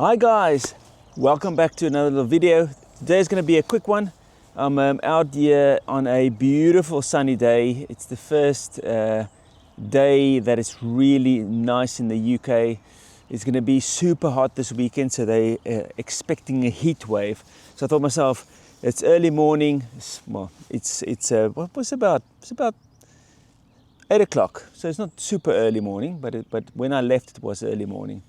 Hi guys, welcome back to another little video. Today's going to be a quick one. I'm out here on a beautiful sunny day. It's the first day that it's really nice in the UK. It's going to be super hot this weekend, so they're expecting a heat wave. So I thought myself, it's early morning. It's about 8 o'clock, so it's not super early morning, but when I left it was early morning.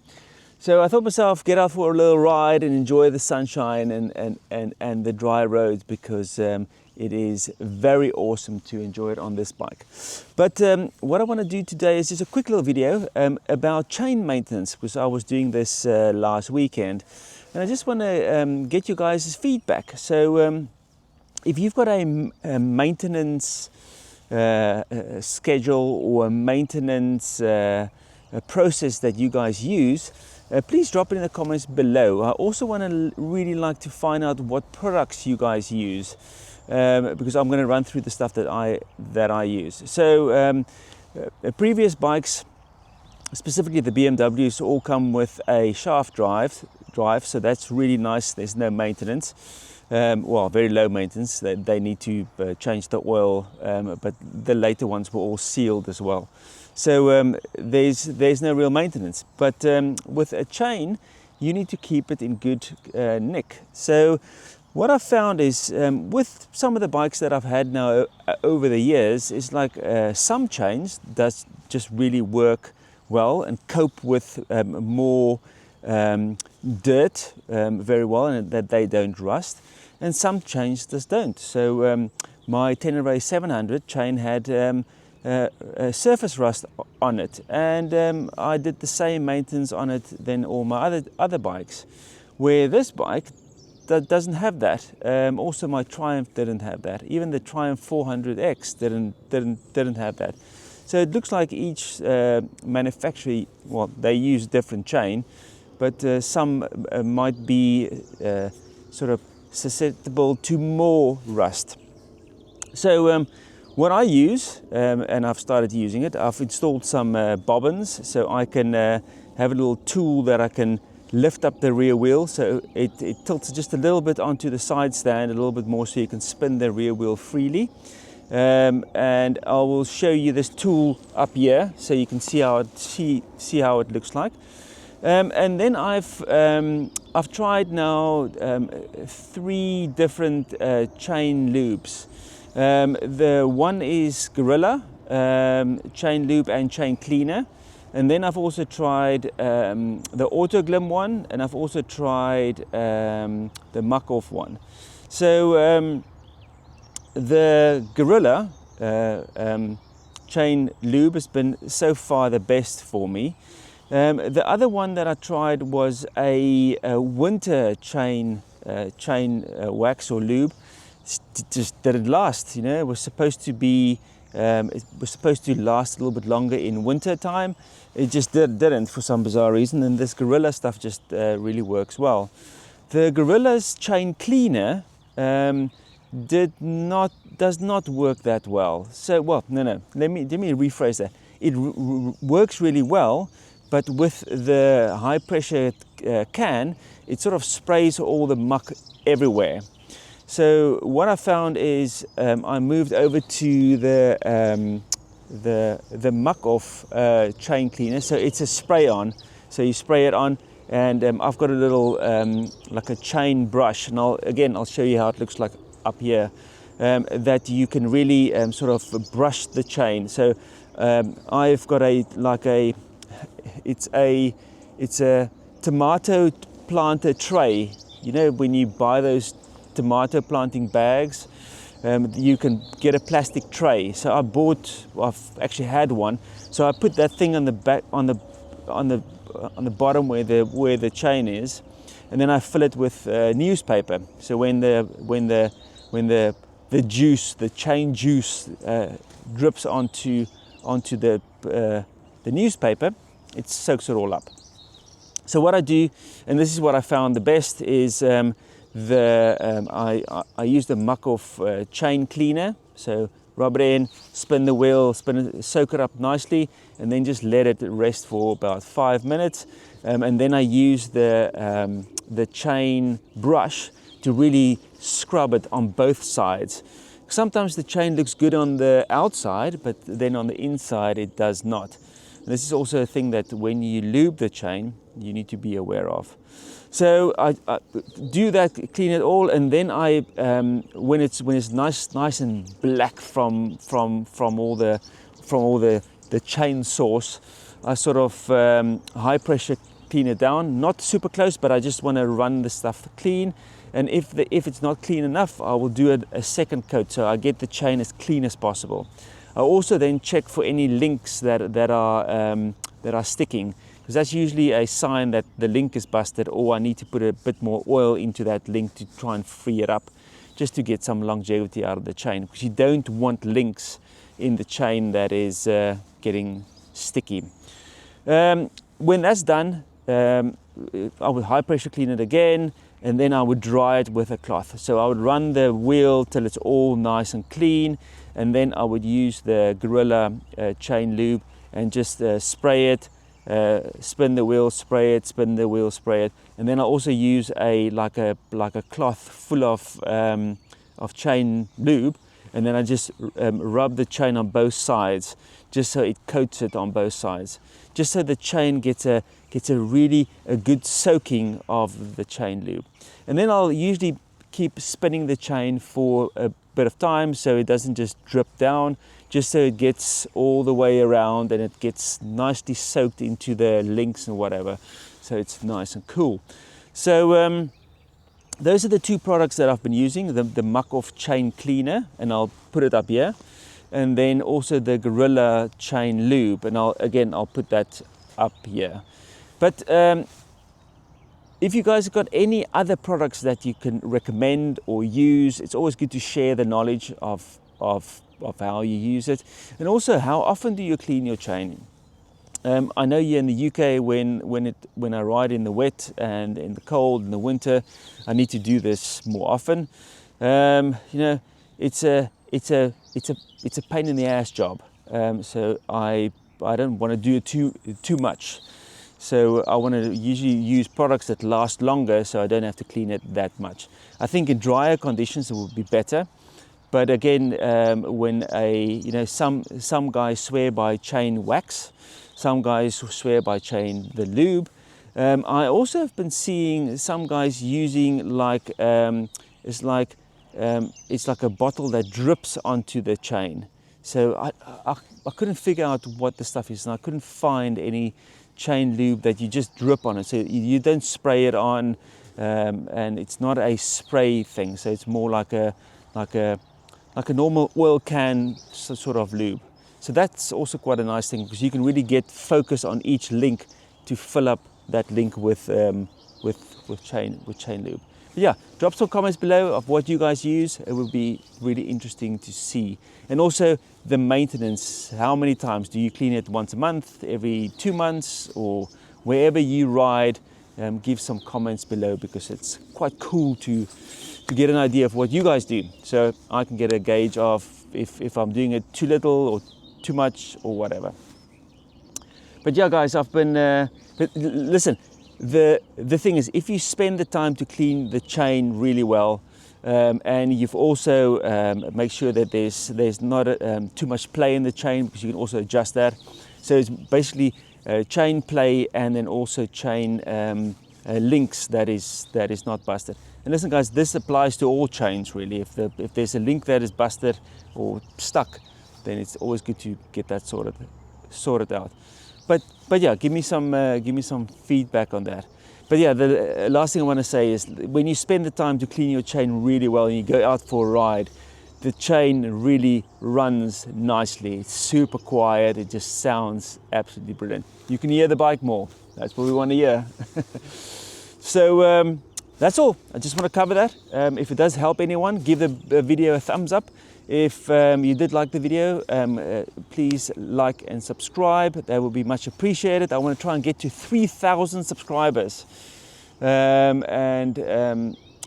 So I thought myself, get out for a little ride and enjoy the sunshine and the dry roads, because it is very awesome to enjoy it on this bike. But what I want to do today is just a quick little video about chain maintenance, because I was doing this last weekend, and I just want to get you guys' feedback. So if you've got a maintenance schedule or a maintenance a process that you guys use, please drop it in the comments below. I also want to really like to find out what products you guys use, because I'm going to run through the stuff that I use. So previous bikes, specifically the BMWs, all come with a shaft drive, so that's really nice. There's no maintenance. Well, very low maintenance. They need to change the oil, but the later ones were all sealed as well. So there's no real maintenance. But with a chain, you need to keep it in good nick. So what I've found is with some of the bikes that I've had now over the years, is like some chains does just really work well and cope with more dirt very well, and that they don't rust. And some chains just don't. So my Tenere 700 chain had surface rust on it, and I did the same maintenance on it than all my other bikes. Where this bike doesn't have that. Also, my Triumph didn't have that. Even the Triumph 400X didn't have that. So it looks like each manufacturer, well, they use different chain, but some might be sort of susceptible to more rust. So what I use, and I've started using it, I've installed some bobbins, so I can have a little tool that I can lift up the rear wheel, so it tilts just a little bit onto the side stand, a little bit more, so you can spin the rear wheel freely. And I will show you this tool up here, so you can see how it looks like. And then I've tried now 3 different chain lubes. The one is Gorilla chain lube and chain cleaner, and then I've also tried the Autoglym one, and I've also tried the Muck-Off one. So the Gorilla chain lube has been so far the best for me. The other one that I tried was a winter chain wax or lube. It just didn't last. You know, it was supposed to be, it was supposed to last a little bit longer in winter time. It just didn't for some bizarre reason, and this Gorilla stuff just really works well. The Gorilla's chain cleaner does not work that well. So, well, no. Let me rephrase that. It works really well, but with the high pressure can, it sort of sprays all the muck everywhere. So what I found is I moved over to the Muck-Off chain cleaner. So it's a spray on. So you spray it on, and I've got a little like a chain brush, and I'll show you how it looks like up here. That you can really sort of brush the chain. So I've got it's a tomato planter tray. You know, when you buy those tomato planting bags, you can get a plastic tray. So I've actually had one. So I put that thing on the back, on the bottom where the chain is, and then I fill it with newspaper. So when the juice, the chain juice, drips onto the newspaper, it soaks it all up. So what I do, and this is what I found the best, is I use the Muck-Off chain cleaner. So rub it in, spin the wheel, soak it up nicely, and then just let it rest for about 5 minutes. and then I use the chain brush to really scrub it on both sides. Sometimes the chain looks good on the outside, but then on the inside it does not. And this is also a thing that when you lube the chain, you need to be aware of. So I do that, clean it all, and then I when it's nice and black from all the chain source, I sort of high pressure clean it down, not super close, but I just want to run the stuff clean. And if it's not clean enough, I will do a second coat, so I get the chain as clean as possible. I also then check for any links that are sticking, because that's usually a sign that the link is busted, or I need to put a bit more oil into that link to try and free it up, just to get some longevity out of the chain, because you don't want links in the chain that is getting sticky. When that's done, I would high pressure clean it again, and then I would dry it with a cloth. So I would run the wheel till it's all nice and clean, and then I would use the Gorilla chain lube and just spray it, spin the wheel, spray it, spin the wheel, spray it. And then I also use like a cloth full of chain lube, and then I just rub the chain on both sides, just so it coats it on both sides, just so the chain gets a really good soaking of the chain lube. And then I'll usually keep spinning the chain for a bit of time, so it doesn't just drip down, just so it gets all the way around and it gets nicely soaked into the links and whatever, so it's nice and cool. So those are the two products that I've been using, the Muck Off chain cleaner, and I'll put it up here, and then also the Gorilla chain lube, and I'll put that up here. But if you guys have got any other products that you can recommend or use, it's always good to share the knowledge of how you use it. And also, how often do you clean your chain? I know here in the UK, when I ride in the wet and in the cold in the winter, I need to do this more often. You know, it's a pain in the ass job. So I don't want to do it too much. So I want to usually use products that last longer, so I don't have to clean it that much. I think in drier conditions it would be better. But again, when some guys swear by chain wax, some guys swear by chain the lube. I also have been seeing some guys using it's like a bottle that drips onto the chain. So I couldn't figure out what the stuff is, and I couldn't find any chain lube that you just drip on it. So you don't spray it on, and it's not a spray thing. So it's more like a normal oil can sort of lube. So that's also quite a nice thing, because you can really get focus on each link to fill up that link with chain lube. But yeah, drop some comments below of what you guys use. It would be really interesting to see. And also the maintenance. How many times do you clean it? Once a month, every 2 months, or wherever you ride? Give some comments below, because it's quite cool to get an idea of what you guys do, so I can get a gauge of if I'm doing it too little or too much or whatever. But yeah, guys, I've been but listen, the thing is, if you spend the time to clean the chain really well, and you've also make sure that there's not too much play in the chain, because you can also adjust that. So it's basically chain play, and then also chain links that is not busted. And listen, guys, this applies to all chains really. If there's a link that is busted or stuck, then it's always good to get that sorted out. But yeah, give me some feedback on that. But yeah, the last thing I want to say is, when you spend the time to clean your chain really well and you go out for a ride, the chain really runs nicely. It's super quiet. It just sounds absolutely brilliant. You can hear the bike more. That's what we want to hear. So that's all. I just want to cover that. If it does help anyone, give the video a thumbs up. If you did like the video, please like and subscribe. That would be much appreciated. I want to try and get to 3,000 subscribers.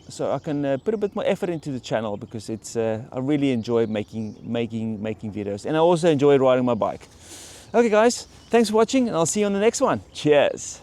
So I can put a bit more effort into the channel, because it's I really enjoy making videos, and I also enjoy riding my bike. Okay guys, thanks for watching, and I'll see you on the next one. Cheers.